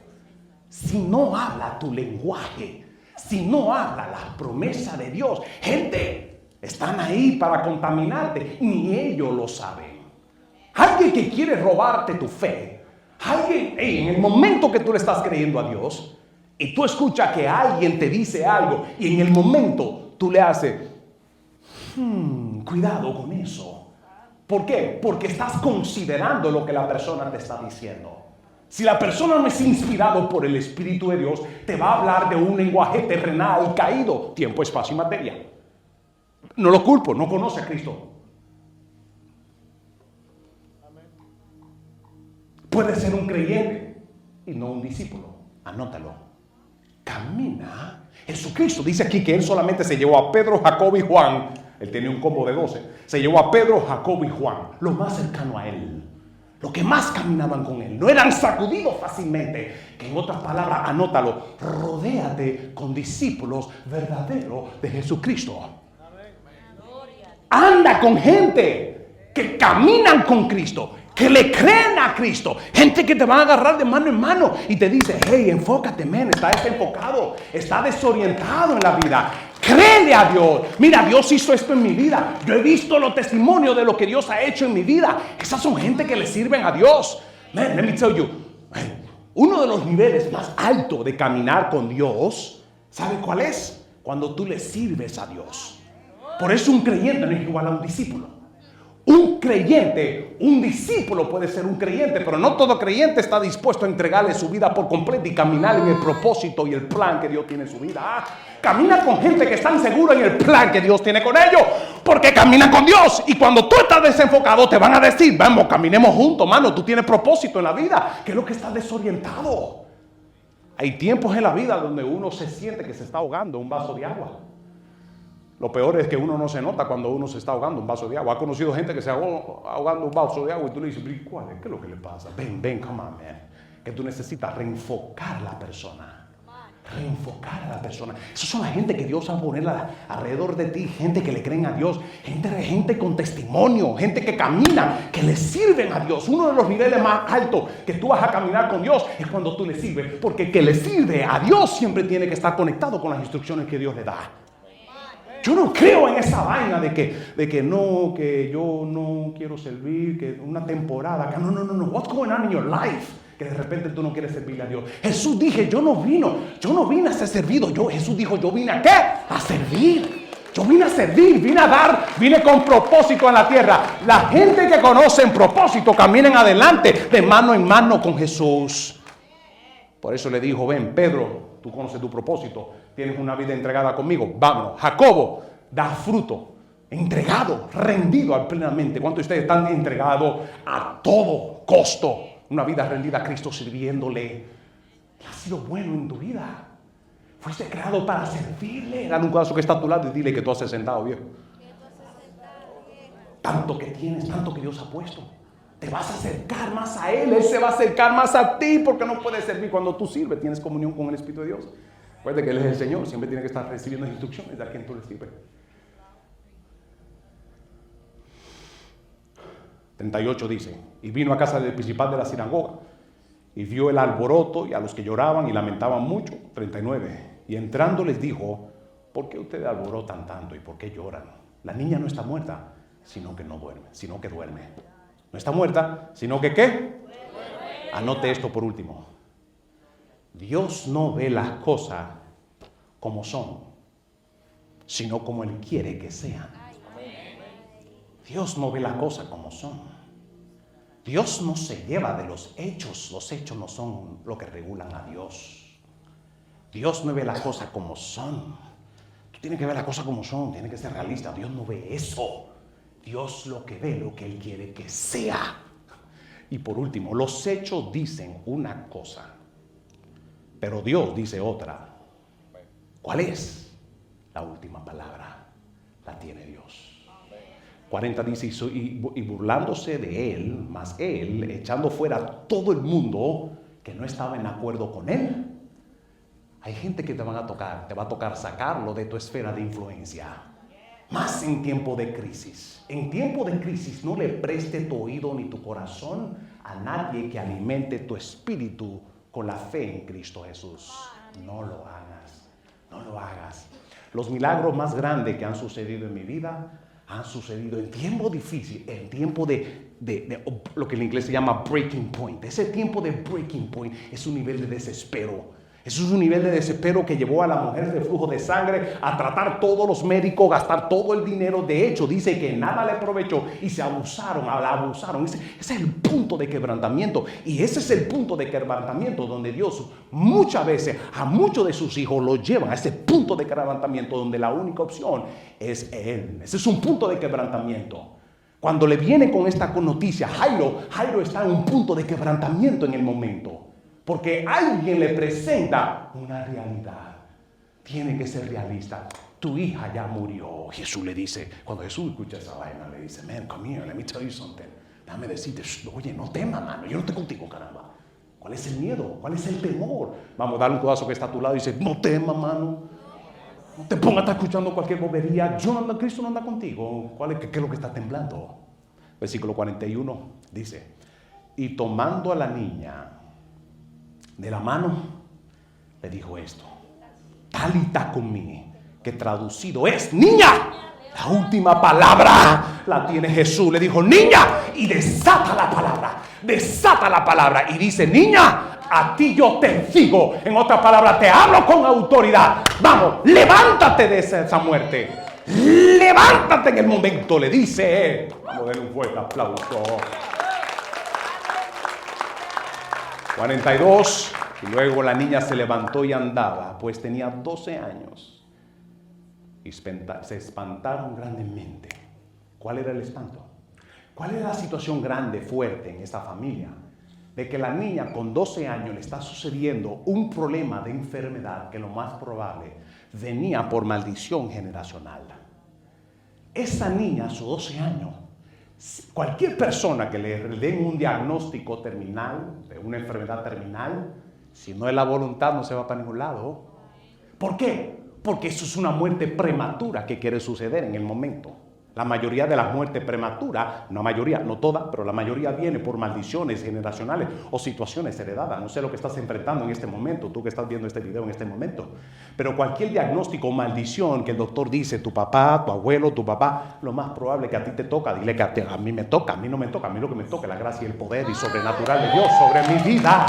Si no habla tu lenguaje, si no habla la promesa de Dios, gente, están ahí para contaminarte, ni ellos lo saben. Alguien que quiere robarte tu fe, alguien, en el momento que tú le estás creyendo a Dios y tú escuchas que alguien te dice algo y en el momento tú le haces, cuidado con eso. ¿Por qué? Porque estás considerando lo que la persona te está diciendo. Si la persona no es inspirado por el Espíritu de Dios, te va a hablar de un lenguaje terrenal caído, tiempo, espacio y materia. No lo culpo, no conoce a Cristo. Puede ser un creyente y no un discípulo. Anótalo. Camina. Jesucristo dice aquí que él solamente se llevó a Pedro, Jacobo y Juan. Él tenía un combo de 12. Se llevó a Pedro, Jacobo y Juan, lo más cercano a él, lo que más caminaban con él. No eran sacudidos fácilmente. Que en otras palabras, anótalo, rodéate con discípulos verdaderos de Jesucristo. Anda con gente que caminan con Cristo, que le creen a Cristo, gente que te va a agarrar de mano en mano y te dice, hey, enfócate, men, está desenfocado, está desorientado en la vida. Créele a Dios. Mira, Dios hizo esto en mi vida. Yo he visto los testimonios de lo que Dios ha hecho en mi vida. Esas son gente que le sirven a Dios. Man, let me tell you, uno de los niveles más altos de caminar con Dios, ¿sabe cuál es? Cuando tú le sirves a Dios. Por eso un creyente no es igual a un discípulo. Un creyente, un discípulo puede ser un creyente, pero no todo creyente está dispuesto a entregarle su vida por completo y caminar en el propósito y el plan que Dios tiene en su vida. Camina con gente que están seguros en el plan que Dios tiene con ellos, porque caminan con Dios. Y cuando tú estás desenfocado, te van a decir, vamos, caminemos juntos, mano, tú tienes propósito en la vida. ¿Qué es lo que estás desorientado? Hay tiempos en la vida donde uno se siente que se está ahogando en un vaso de agua. Lo peor es que uno no se nota cuando uno se está ahogando un vaso de agua. Ha conocido gente que se ahogando un vaso de agua y tú le dices, ¿cuál es? ¿Qué es lo que le pasa? Ven, come on, man. Que tú necesitas reenfocar a la persona. Reenfocar a la persona. Esas son la gente que Dios va a poner alrededor de ti. Gente que le creen a Dios. Gente con testimonio. Gente que camina, que le sirven a Dios. Uno de los niveles más altos que tú vas a caminar con Dios es cuando tú le sirves. Porque el que le sirve a Dios siempre tiene que estar conectado con las instrucciones que Dios le da. Yo no creo en esa vaina de que yo no quiero servir, que una temporada, que no. What's going on in your life? Que de repente tú no quieres servirle a Dios. Jesús dije, yo no vine a ser servido. Jesús dijo, yo vine a ¿qué? A servir. Yo vine a servir, vine a dar, vine con propósito en la tierra. La gente que conoce en propósito caminen adelante de mano en mano con Jesús. Por eso le dijo, ven, Pedro, tú conoces tu propósito. Tienes una vida entregada conmigo. Vámonos. Jacobo, da fruto. Entregado, rendido plenamente. ¿Cuántos de ustedes están entregados a todo costo? Una vida rendida a Cristo sirviéndole. Ha sido bueno en tu vida. Fuiste creado para servirle. Dale un caso que está a tu lado y dile que tú has sentado, viejo. Tanto que tienes, tanto que Dios ha puesto. Te vas a acercar más a Él. Él se va a acercar más a ti porque no puedes servir cuando tú sirves. Tienes comunión con el Espíritu de Dios. Recuerda que Él es el Señor. Siempre tiene que estar recibiendo instrucciones de a quien tú le sirves. 38 dice, y vino a casa del principal de la sinagoga y vio el alboroto y a los que lloraban y lamentaban mucho. 39, y entrando les dijo, ¿por qué ustedes alborotan tanto y por qué lloran? La niña no está muerta, sino que no duerme, sino que duerme. No está muerta, sino que ¿qué? Anote esto por último. Dios no ve las cosas como son, sino como Él quiere que sean. Dios no ve las cosas como son. Dios no se lleva de los hechos no son lo que regulan a Dios. Dios no ve las cosas como son. Tú tienes que ver las cosas como son, tienes que ser realista. Dios no ve eso. Dios lo que ve, lo que Él quiere que sea. Y por último, los hechos dicen una cosa, pero Dios dice otra. ¿Cuál es? La última palabra la tiene Dios. 40 dice, y burlándose de él, mas él, echando fuera a todo el mundo que no estaba en acuerdo con él. Hay gente que te va a tocar sacarlo de tu esfera de influencia. Más en tiempo de crisis. En tiempo de crisis no le preste tu oído ni tu corazón a nadie que alimente tu espíritu con la fe en Cristo Jesús. No lo hagas, no lo hagas. Los milagros más grandes que han sucedido en mi vida han sucedido en tiempo difícil, en tiempo de lo que en inglés se llama breaking point. Ese tiempo de breaking point es un nivel de desespero. Eso es un nivel de desespero que llevó a la mujer de flujo de sangre a tratar todos los médicos, gastar todo el dinero. De hecho, dice que nada le aprovechó y se abusaron, la abusaron. Ese es el punto de quebrantamiento. Y ese es el punto de quebrantamiento donde Dios muchas veces a muchos de sus hijos los llevan a ese punto de quebrantamiento donde la única opción es Él. Ese es un punto de quebrantamiento. Cuando le viene con esta noticia, Jairo está en un punto de quebrantamiento en el momento. Porque alguien le presenta una realidad. Tiene que ser realista. Tu hija ya murió. Jesús le dice, cuando Jesús escucha esa vaina, le dice, man, come here, let me tell you something. Déjame decirte, oye, no temas, mano, yo no estoy contigo, caramba. ¿Cuál es el miedo? ¿Cuál es el temor? Vamos a darle un codazo que está a tu lado y dice, no temas, mano. No te pongas a estar escuchando cualquier bobería. Cristo no anda contigo. ¿Qué es lo que está temblando? Versículo 41 dice, y tomando a la niña de la mano, le dijo esto, talita cumi, que traducido es, niña. La última palabra la tiene Jesús. Le dijo, niña, y desata la palabra. Y dice, niña, a ti yo te digo, en otras palabras, te hablo con autoridad. Vamos, levántate de esa muerte. Levántate en el momento, le dice. Vamos a darle un fuerte aplauso. 42, y luego la niña se levantó y andaba, pues tenía 12 años. Y se espantaron grandemente. ¿Cuál era el espanto? ¿Cuál era la situación grande, fuerte en esta familia? De que la niña con 12 años le está sucediendo un problema de enfermedad que lo más probable venía por maldición generacional. Esa niña a sus 12 años, cualquier persona que le den un diagnóstico terminal, de una enfermedad terminal, si no es la voluntad no se va para ningún lado. ¿Por qué? Porque eso es una muerte prematura que quiere suceder en el momento. La mayoría de las muertes prematuras, no mayoría, no todas, pero la mayoría viene por maldiciones generacionales o situaciones heredadas. No sé lo que estás enfrentando en este momento, tú que estás viendo este video en este momento. Pero cualquier diagnóstico o maldición que el doctor dice, tu papá, tu abuelo, tu papá, lo más probable que a ti te toca, dile que a mí me toca, a mí no me toca, a mí lo que me toca es la gracia y el poder y sobrenatural de Dios sobre mi vida.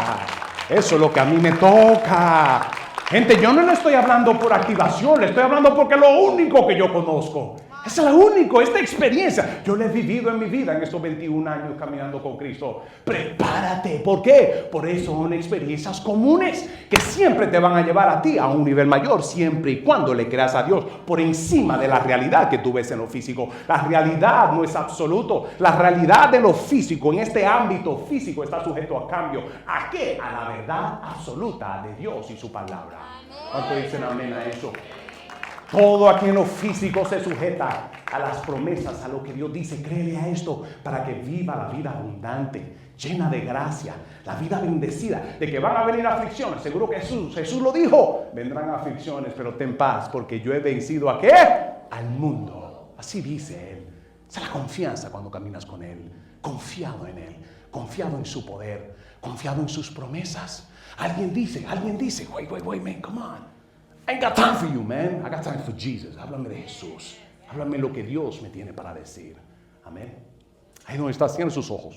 Eso es lo que a mí me toca. Gente, yo no le estoy hablando por activación, le estoy hablando porque es lo único que yo conozco. Es lo único, esta experiencia. Yo la he vivido en mi vida en estos 21 años caminando con Cristo. Prepárate. ¿Por qué? Por eso son experiencias comunes que siempre te van a llevar a ti a un nivel mayor, siempre y cuando le creas a Dios por encima de la realidad que tú ves en lo físico. La realidad no es absoluto. La realidad de lo físico, en este ámbito físico, está sujeto a cambio. ¿A qué? A la verdad absoluta de Dios y su palabra. ¿Cuánto dicen amén a eso? Todo aquí en lo físico se sujeta a las promesas, a lo que Dios dice. Créele a esto para que viva la vida abundante, llena de gracia, la vida bendecida, de que van a venir aflicciones. Seguro que Jesús lo dijo. Vendrán aflicciones, pero ten paz, porque yo he vencido ¿a qué? Al mundo. Así dice Él. Esa es la confianza cuando caminas con Él. Confiado en Él, confiado en su poder, confiado en sus promesas. Alguien dice, wait, man, come on. I ain't got time for you, man. I got time for Jesus. Háblame de Jesús. Háblame lo que Dios me tiene para decir. Amén. Ahí donde está, cierren sus ojos.